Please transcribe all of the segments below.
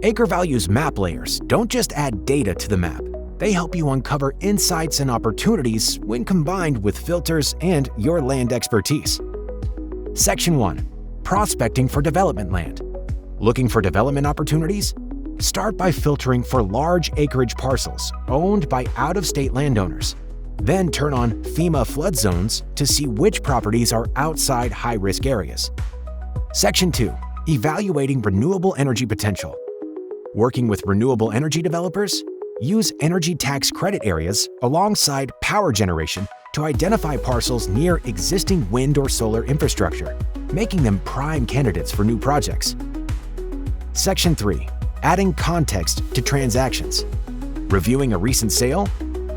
AcreValue's map layers don't just add data to the map. They help you uncover insights and opportunities when combined with filters and your land expertise. Section 1. Prospecting for development land. Looking for development opportunities? Start by filtering for large acreage parcels owned by out-of-state landowners. Then turn on FEMA flood zones to see which properties are outside high-risk areas. Section 2. Evaluating renewable energy potential. Working with renewable energy developers? Use energy tax credit areas alongside power generation to identify parcels near existing wind or solar infrastructure, making them prime candidates for new projects. Section 3. Adding context to transactions. Reviewing a recent sale?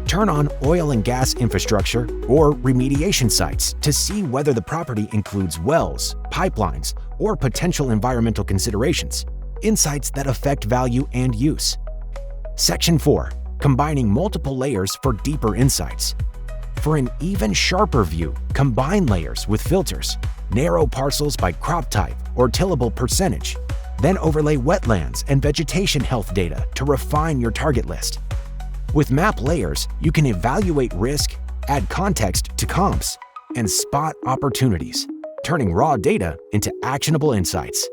Turn on oil and gas infrastructure or remediation sites to see whether the property includes wells, pipelines, or potential environmental considerations, insights that affect value and use. Section 4. Combining multiple layers for deeper insights. For an even sharper view, combine layers with filters. Narrow parcels by crop type or tillable percentage. Then overlay wetlands and vegetation health data to refine your target list. With map layers, you can evaluate risk, add context to comps, and spot opportunities, turning raw data into actionable insights.